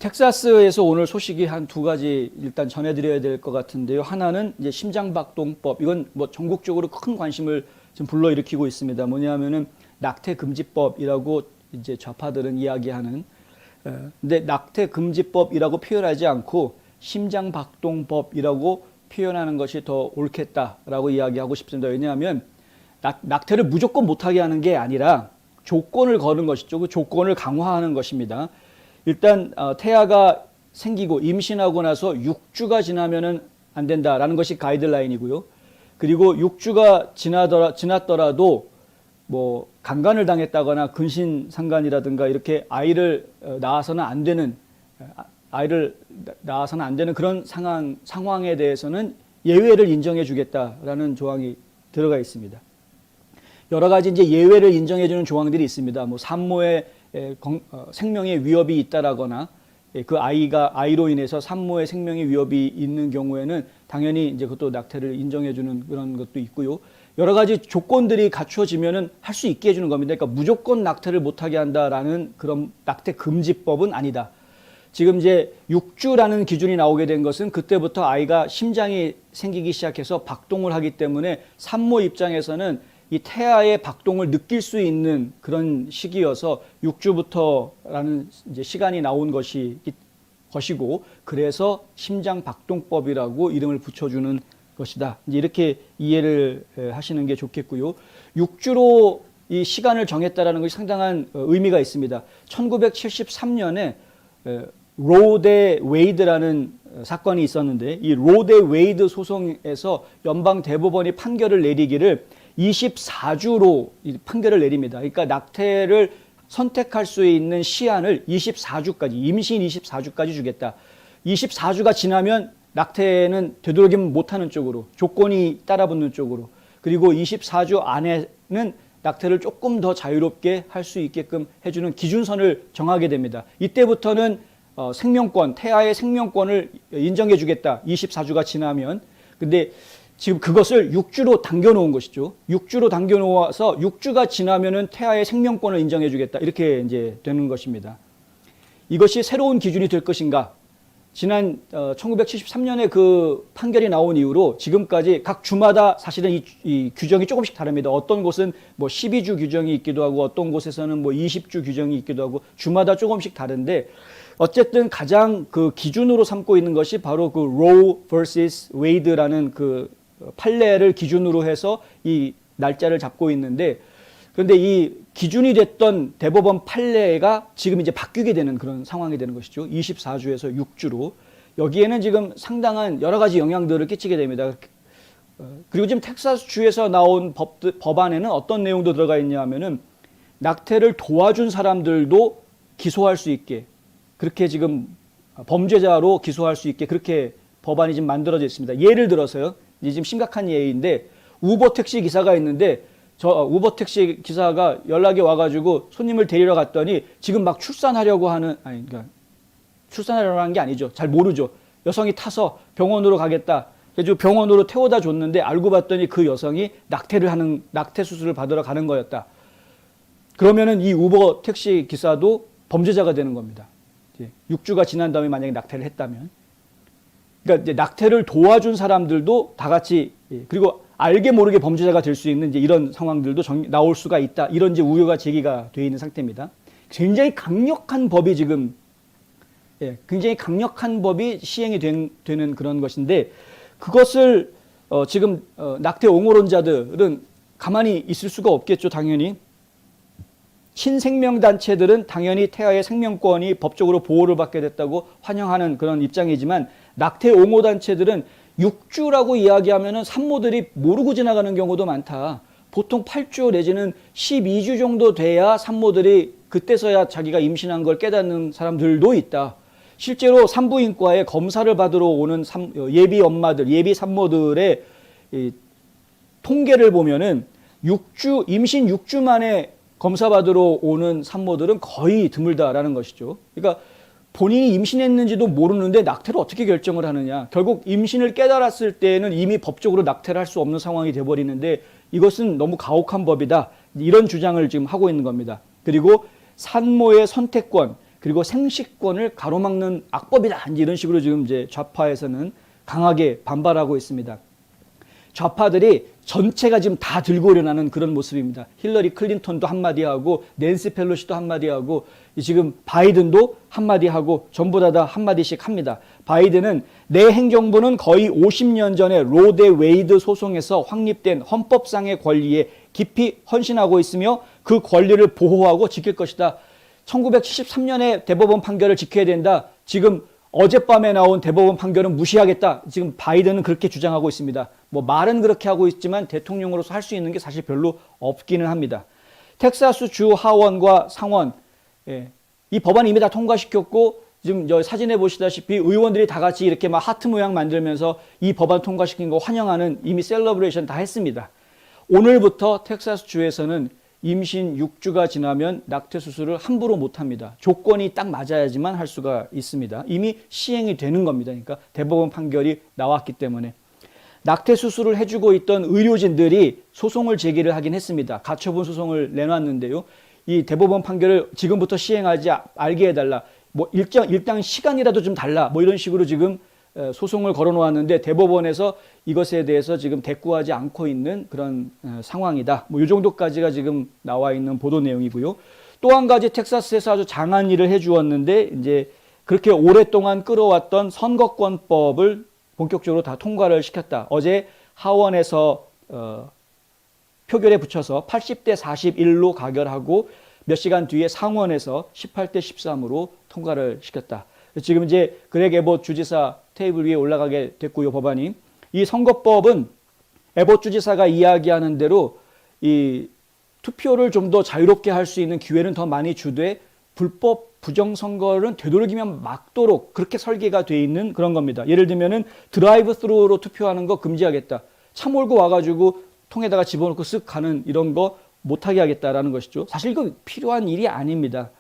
텍사스에서 오늘 소식이 한 두 가지 일단 전해드려야 될 것 같은데요. 하나는 이제 심장박동법. 이건 뭐 전국적으로 큰 관심을 지금 불러일으키고 있습니다. 뭐냐면은 낙태금지법이라고 이제 좌파들은 이야기하는. 근데 낙태금지법이라고 표현하지 않고 심장박동법이라고 표현하는 것이 더 옳겠다라고 이야기하고 싶습니다. 왜냐하면 낙태를 무조건 못하게 하는 게 아니라 조건을 거는 것이죠. 그 조건을 강화하는 것입니다. 일단 태아가 생기고 임신하고 나서 6주가 지나면은 안 된다라는 것이 가이드라인이고요. 그리고 6주가 지났더라도 뭐 강간을 당했다거나 근신상간이라든가 이렇게 아이를 낳아서는 안 되는 그런 상황에 대해서는 예외를 인정해 주겠다라는 조항이 들어가 있습니다. 여러 가지 이제 예외를 인정해 주는 조항들이 있습니다. 뭐 산모의 생명에 위협이 있다라거나 그 아이로 인해서 산모의 생명에 위협이 있는 경우에는 당연히 이제 그것도 낙태를 인정해 주는 그런 것도 있고요. 여러 가지 조건들이 갖추어지면은 할 수 있게 해주는 겁니다. 그러니까 무조건 낙태를 못하게 한다라는 그런 낙태 금지법은 아니다. 지금 이제 6주라는 기준이 나오게 된 것은 그때부터 아이가 심장이 생기기 시작해서 박동을 하기 때문에 산모 입장에서는 이 태아의 박동을 느낄 수 있는 그런 시기여서 6주부터라는 이제 시간이 나온 것이고 그래서 심장박동법이라고 이름을 붙여주는 것이다. 이제 이렇게 이해를 하시는 게 좋겠고요. 6주로 이 시간을 정했다라는 것이 상당한 의미가 있습니다. 1973년에 로 대 웨이드라는 사건이 있었는데 이 로 대 웨이드 소송에서 연방 대법원이 판결을 내리기를 24주로 판결을 내립니다. 그러니까 낙태를 선택할 수 있는 시한을 24주까지, 임신 24주까지 주겠다. 24주가 지나면 낙태는 되도록이면 못하는 쪽으로, 조건이 따라붙는 쪽으로, 그리고 24주 안에는 낙태를 조금 더 자유롭게 할 수 있게끔 해주는 기준선을 정하게 됩니다. 이때부터는 생명권, 태아의 생명권을 인정해 주겠다. 24주가 지나면. 근데 지금 그것을 6주로 당겨놓은 것이죠. 6주로 당겨놓아서 6주가 지나면은 태아의 생명권을 인정해 주겠다. 이렇게 이제 되는 것입니다. 이것이 새로운 기준이 될 것인가? 지난 1973년에 그 판결이 나온 이후로 지금까지 각 주마다 사실은 이 규정이 조금씩 다릅니다. 어떤 곳은 뭐 12주 규정이 있기도 하고 어떤 곳에서는 뭐 20주 규정이 있기도 하고 주마다 조금씩 다른데 어쨌든 가장 그 기준으로 삼고 있는 것이 바로 그 Roe vs. Wade라는 그 판례를 기준으로 해서 이 날짜를 잡고 있는데 그런데 이 기준이 됐던 대법원 판례가 지금 이제 바뀌게 되는 그런 상황이 되는 것이죠. 24주에서 6주로. 여기에는 지금 상당한 여러 가지 영향들을 끼치게 됩니다. 그리고 지금 텍사스주에서 나온 법안에는 어떤 내용도 들어가 있냐 하면은 낙태를 도와준 사람들도 기소할 수 있게 그렇게 지금 범죄자로 기소할 수 있게 그렇게 법안이 지금 만들어져 있습니다. 예를 들어서요. 이제 지금 심각한 예인데 우버 택시 기사가 있는데 저 우버 택시 기사가 연락이 와가지고 손님을 데리러 갔더니 지금 막 출산하려고 하는 그러니까 출산하려고 하는 게 아니죠. 잘 모르죠. 여성이 타서 병원으로 가겠다. 그래서 병원으로 태워다 줬는데 알고 봤더니 그 여성이 낙태 수술을 받으러 가는 거였다. 그러면은 이 우버 택시 기사도 범죄자가 되는 겁니다. 6주가 지난 다음에 만약에 낙태를 했다면. 그러니까 이제 낙태를 도와준 사람들도 다 같이 그리고 알게 모르게 범죄자가 될 수 있는 이제 이런 상황들도 나올 수가 있다. 이런 이제 우려가 제기가 되어 있는 상태입니다. 굉장히 강력한 법이 지금 굉장히 강력한 법이 시행이 되는 그런 것인데 그것을 지금 낙태 옹호론자들은 가만히 있을 수가 없겠죠. 당연히. 친생명단체들은 당연히 태아의 생명권이 법적으로 보호를 받게 됐다고 환영하는 그런 입장이지만 낙태 옹호단체들은 6주라고 이야기하면은 산모들이 모르고 지나가는 경우도 많다. 보통 8주 내지는 12주 정도 돼야 산모들이 그때서야 자기가 임신한 걸 깨닫는 사람들도 있다. 실제로 산부인과에 검사를 받으러 오는 예비 엄마들, 예비 산모들의 통계를 보면은 임신 6주 만에 검사 받으러 오는 산모들은 거의 드물다라는 것이죠. 그러니까 본인이 임신했는지도 모르는데 낙태를 어떻게 결정을 하느냐. 결국 임신을 깨달았을 때에는 이미 법적으로 낙태를 할 수 없는 상황이 돼버리는데 이것은 너무 가혹한 법이다. 이런 주장을 지금 하고 있는 겁니다. 그리고 산모의 선택권, 그리고 생식권을 가로막는 악법이다. 이런 식으로 지금 이제 좌파에서는 강하게 반발하고 있습니다. 좌파들이 전체가 지금 다 들고 일어나는 그런 모습입니다. 힐러리 클린턴도 한마디 하고 낸시 펠로시도 한마디 하고 지금 바이든도 한마디 하고 전부 다 한마디씩 합니다. 바이든은 내 행정부는 거의 50년 전에 로 대 웨이드 소송에서 확립된 헌법상의 권리에 깊이 헌신하고 있으며 그 권리를 보호하고 지킬 것이다. 1973년에 대법원 판결을 지켜야 된다. 지금 어젯밤에 나온 대법원 판결은 무시하겠다. 지금 바이든은 그렇게 주장하고 있습니다. 뭐 말은 그렇게 하고 있지만 대통령으로서 할 수 있는 게 사실 별로 없기는 합니다. 텍사스 주 하원과 상원, 이 법안 이미 다 통과시켰고 지금 저 사진에 보시다시피 의원들이 다 같이 이렇게 막 하트 모양 만들면서 이 법안 통과시킨 거 환영하는 이미 셀러브레이션 다 했습니다. 오늘부터 텍사스 주에서는 임신 6주가 지나면 낙태 수술을 함부로 못합니다. 조건이 딱 맞아야지만 할 수가 있습니다. 이미 시행이 되는 겁니다. 그러니까 대법원 판결이 나왔기 때문에. 낙태 수술을 해주고 있던 의료진들이 소송을 제기를 하긴 했습니다. 가처분 소송을 내놨는데요. 이 대법원 판결을 지금부터 시행하지 알게 해달라. 뭐 일당 시간이라도 좀 달라. 뭐 이런 식으로 지금 소송을 걸어놓았는데 대법원에서 이것에 대해서 지금 대꾸하지 않고 있는 그런 상황이다. 뭐 이 정도까지가 지금 나와 있는 보도 내용이고요. 또 한 가지 텍사스에서 아주 장한 일을 해주었는데 이제 그렇게 오랫동안 끌어왔던 선거권법을 본격적으로 다 통과를 시켰다. 어제 하원에서 표결에 붙여서 80대 41로 가결하고 몇 시간 뒤에 상원에서 18대 13으로 통과를 시켰다. 지금 이제 그렉 에봇 주지사 테이블 위에 올라가게 됐고요, 법안이. 이 선거법은 에봇 주지사가 이야기하는 대로 이 투표를 좀 더 자유롭게 할 수 있는 기회는 더 많이 주되 불법 부정선거는 되도록이면 막도록 그렇게 설계가 돼 있는 그런 겁니다. 예를 들면은 드라이브 스루로 투표하는 거 금지하겠다. 차 몰고 와가지고 통에다가 집어넣고 쓱 가는 이런 거 못하게 하겠다라는 것이죠. 사실 이거 필요한 일이 아닙니다.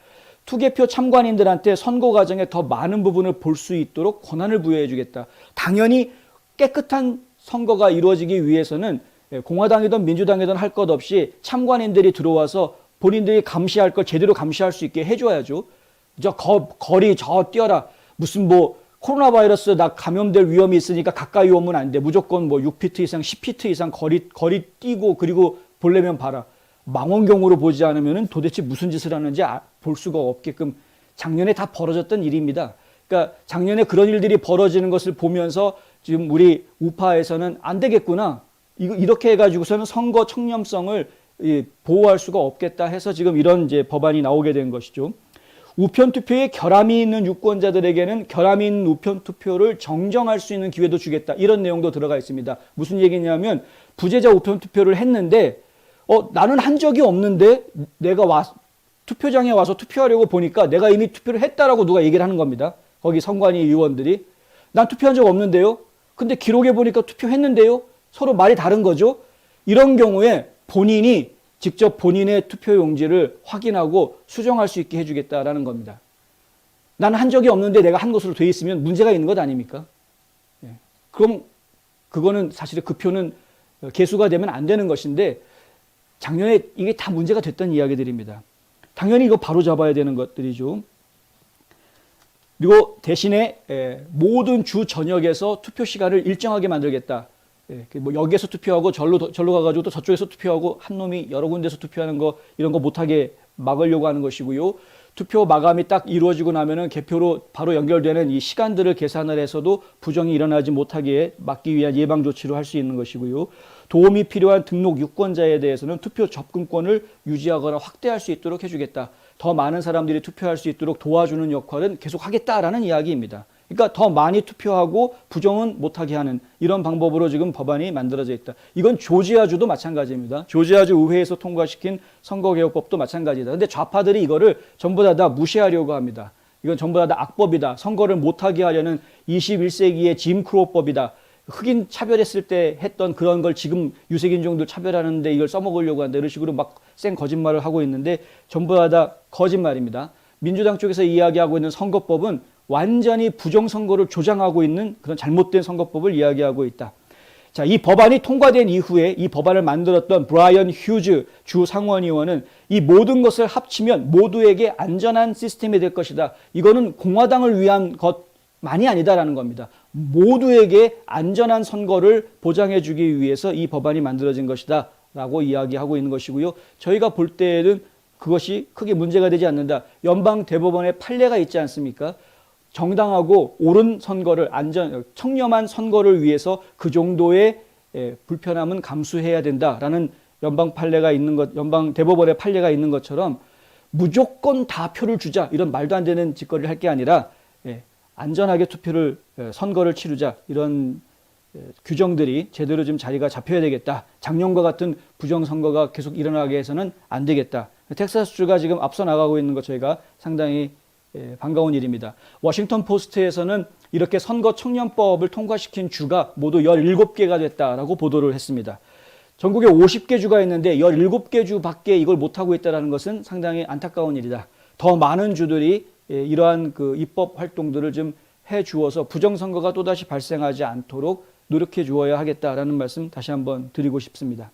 투개표 참관인들한테 선거 과정에 더 많은 부분을 볼 수 있도록 권한을 부여해 주겠다. 당연히 깨끗한 선거가 이루어지기 위해서는 공화당이든 민주당이든 할 것 없이 참관인들이 들어와서 본인들이 감시할 걸 제대로 감시할 수 있게 해줘야죠. 거리 뛰어라. 무슨 뭐 코로나 바이러스 나 감염될 위험이 있으니까 가까이 오면 안 돼. 무조건 뭐 6피트 이상 10피트 이상 거리 뛰고 그리고 보려면 봐라. 망원경으로 보지 않으면 도대체 무슨 짓을 하는지 볼 수가 없게끔 작년에 다 벌어졌던 일입니다. 그러니까 작년에 그런 일들이 벌어지는 것을 보면서 지금 우리 우파에서는 안 되겠구나. 이렇게 해가지고서는 선거 청렴성을 보호할 수가 없겠다 해서 지금 이런 이제 법안이 나오게 된 것이죠. 우편 투표에 결함이 있는 유권자들에게는 결함이 있는 우편 투표를 정정할 수 있는 기회도 주겠다. 이런 내용도 들어가 있습니다. 무슨 얘기냐면 부재자 우편 투표를 했는데 나는 한 적이 없는데 내가 투표장에 와서 투표하려고 보니까 내가 이미 투표를 했다라고 누가 얘기를 하는 겁니다. 거기 선관위 의원들이. 난 투표한 적 없는데요. 근데 기록에 보니까 투표했는데요. 서로 말이 다른 거죠. 이런 경우에 본인이 직접 본인의 투표용지를 확인하고 수정할 수 있게 해주겠다라는 겁니다. 나는 한 적이 없는데 내가 한 것으로 돼 있으면 문제가 있는 것 아닙니까? 그럼 그거는 사실 그 표는 개수가 되면 안 되는 것인데 작년에 이게 다 문제가 됐던 이야기들입니다. 당연히 이거 바로 잡아야 되는 것들이죠. 그리고 대신에 모든 주 전역에서 투표 시간을 일정하게 만들겠다. 뭐 여기에서 투표하고 절로 가가지고 또 저쪽에서 투표하고 한 놈이 여러 군데서 투표하는 거 이런 거 못하게 막으려고 하는 것이고요. 투표 마감이 딱 이루어지고 나면은 개표로 바로 연결되는 이 시간들을 계산을 해서도 부정이 일어나지 못하게 막기 위한 예방 조치로 할 수 있는 것이고요. 도움이 필요한 등록 유권자에 대해서는 투표 접근권을 유지하거나 확대할 수 있도록 해주겠다. 더 많은 사람들이 투표할 수 있도록 도와주는 역할은 계속 하겠다라는 이야기입니다. 그러니까 더 많이 투표하고 부정은 못하게 하는 이런 방법으로 지금 법안이 만들어져 있다. 이건 조지아주도 마찬가지입니다. 조지아주 의회에서 통과시킨 선거개혁법도 마찬가지다. 근데 좌파들이 이거를 전부 다 무시하려고 합니다. 이건 전부 다 악법이다. 선거를 못하게 하려는 21세기의 짐 크로우법이다. 흑인 차별했을 때 했던 그런 걸 지금 유색인종들 차별하는데 이걸 써먹으려고 한다. 이런 식으로 막 쌩 거짓말을 하고 있는데 전부 다 거짓말입니다. 민주당 쪽에서 이야기하고 있는 선거법은 완전히 부정선거를 조장하고 있는 그런 잘못된 선거법을 이야기하고 있다. 자, 이 법안이 통과된 이후에 이 법안을 만들었던 브라이언 휴즈 주 상원의원은 이 모든 것을 합치면 모두에게 안전한 시스템이 될 것이다. 이거는 공화당을 위한 것만이 아니다라는 겁니다. 모두에게 안전한 선거를 보장해 주기 위해서 이 법안이 만들어진 것이다 라고 이야기하고 있는 것이고요. 저희가 볼 때는 그것이 크게 문제가 되지 않는다. 연방 대법원의 판례가 있지 않습니까? 정당하고 옳은 선거를 청렴한 선거를 위해서 그 정도의 불편함은 감수해야 된다라는 연방 대법원의 판례가 있는 것처럼 무조건 다 표를 주자 이런 말도 안 되는 짓거리를 할 게 아니라 안전하게 선거를 치르자 이런 규정들이 제대로 좀 자리가 잡혀야 되겠다. 작년과 같은 부정선거가 계속 일어나게 해서는 안 되겠다. 텍사스주가 지금 앞서 나가고 있는 것 저희가 상당히 반가운 일입니다. 워싱턴 포스트에서는 이렇게 선거 청년법을 통과시킨 주가 모두 17개가 됐다라고 보도를 했습니다. 전국에 50개 주가 있는데 17개 주밖에 이걸 못하고 있다는 것은 상당히 안타까운 일이다. 더 많은 주들이 이러한 그 입법 활동들을 좀 해주어서 부정선거가 또다시 발생하지 않도록 노력해 주어야 하겠다라는 말씀 다시 한번 드리고 싶습니다.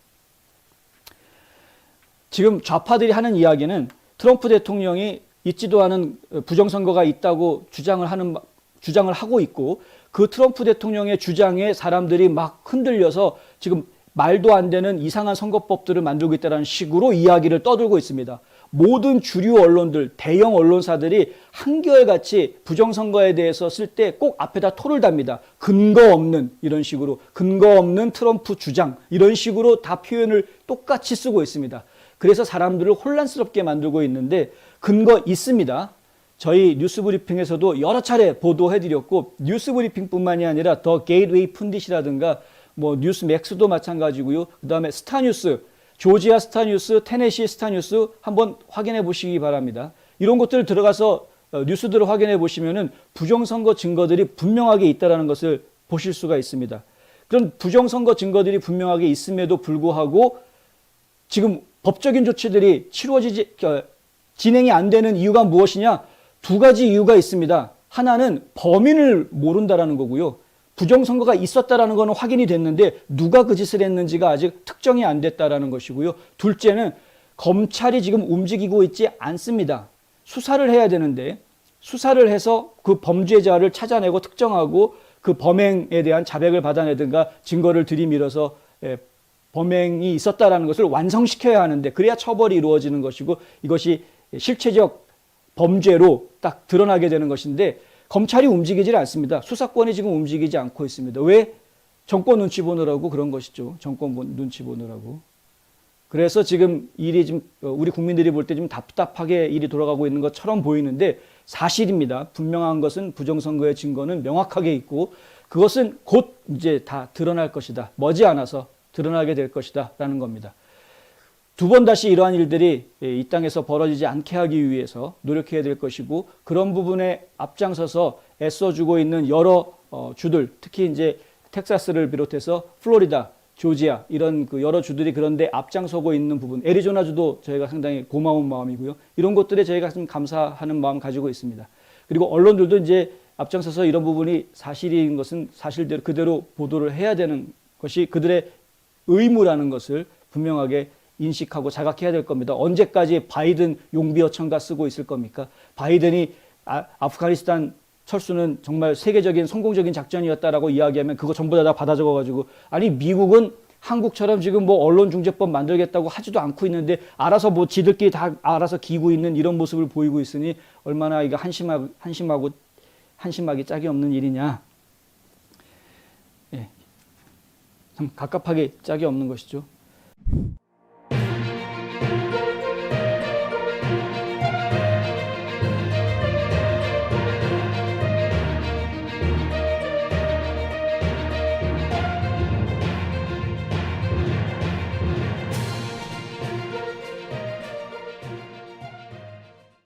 지금 좌파들이 하는 이야기는 트럼프 대통령이 있지도 않은 부정선거가 있다고 주장을 하고 있고 그 트럼프 대통령의 주장에 사람들이 막 흔들려서 지금 말도 안 되는 이상한 선거법들을 만들고 있다는 식으로 이야기를 떠들고 있습니다. 모든 주류 언론들, 대형 언론사들이 한결같이 부정선거에 대해서 쓸 때 꼭 앞에다 토를 답니다. 근거 없는 이런 식으로 근거 없는 트럼프 주장 이런 식으로 다 표현을 똑같이 쓰고 있습니다. 그래서 사람들을 혼란스럽게 만들고 있는데 근거 있습니다. 저희 뉴스브리핑에서도 여러 차례 보도해드렸고 뉴스브리핑뿐만이 아니라 더 게이트웨이 푼딧이라든가 뭐 뉴스맥스도 마찬가지고요. 그 다음에 스타뉴스, 조지아 스타뉴스, 테네시 스타뉴스 한번 확인해 보시기 바랍니다. 이런 것들을 들어가서 뉴스들을 확인해 보시면은 부정선거 증거들이 분명하게 있다는 것을 보실 수가 있습니다. 그런 부정선거 증거들이 분명하게 있음에도 불구하고 지금 법적인 조치들이 진행이 안 되는 이유가 무엇이냐? 두 가지 이유가 있습니다. 하나는 범인을 모른다라는 거고요. 부정선거가 있었다라는 것은 확인이 됐는데 누가 그 짓을 했는지가 아직 특정이 안 됐다라는 것이고요. 둘째는 검찰이 지금 움직이고 있지 않습니다. 수사를 해야 되는데 수사를 해서 그 범죄자를 찾아내고 특정하고 그 범행에 대한 자백을 받아내든가 증거를 들이밀어서 범행이 있었다라는 것을 완성시켜야 하는데 그래야 처벌이 이루어지는 것이고 이것이 실체적 범죄로 딱 드러나게 되는 것인데 검찰이 움직이질 않습니다. 수사권이 지금 움직이지 않고 있습니다. 왜? 정권 눈치 보느라고 그런 것이죠. 정권 눈치 보느라고. 그래서 지금 일이 좀 우리 국민들이 볼 때 좀 답답하게 일이 돌아가고 있는 것처럼 보이는데 사실입니다. 분명한 것은 부정선거의 증거는 명확하게 있고 그것은 곧 이제 다 드러날 것이다. 머지않아서 드러나게 될 것이다 라는 겁니다. 두 번 다시 이러한 일들이 이 땅에서 벌어지지 않게 하기 위해서 노력해야 될 것이고 그런 부분에 앞장서서 애써주고 있는 여러 주들 특히 이제 텍사스를 비롯해서 플로리다, 조지아 이런 그 여러 주들이 그런데 앞장서고 있는 부분 애리조나주도 저희가 상당히 고마운 마음이고요. 이런 것들에 저희가 좀 감사하는 마음 가지고 있습니다. 그리고 언론들도 이제 앞장서서 이런 부분이 사실인 것은 사실대로 그대로 보도를 해야 되는 것이 그들의 의무라는 것을 분명하게 인식하고 자각해야 될 겁니다. 언제까지 바이든 용비어천가 쓰고 있을 겁니까? 바이든이 아프가니스탄 철수는 정말 세계적인 성공적인 작전이었다라고 이야기하면 그거 전부 다 받아 적어가지고 아니 미국은 한국처럼 지금 뭐 언론중재법 만들겠다고 하지도 않고 있는데 알아서 뭐 지들끼리 다 알아서 기고 있는 이런 모습을 보이고 있으니 얼마나 이거 한심하기 짝이 없는 일이냐. 예, 참 갑갑하게 짝이 없는 것이죠.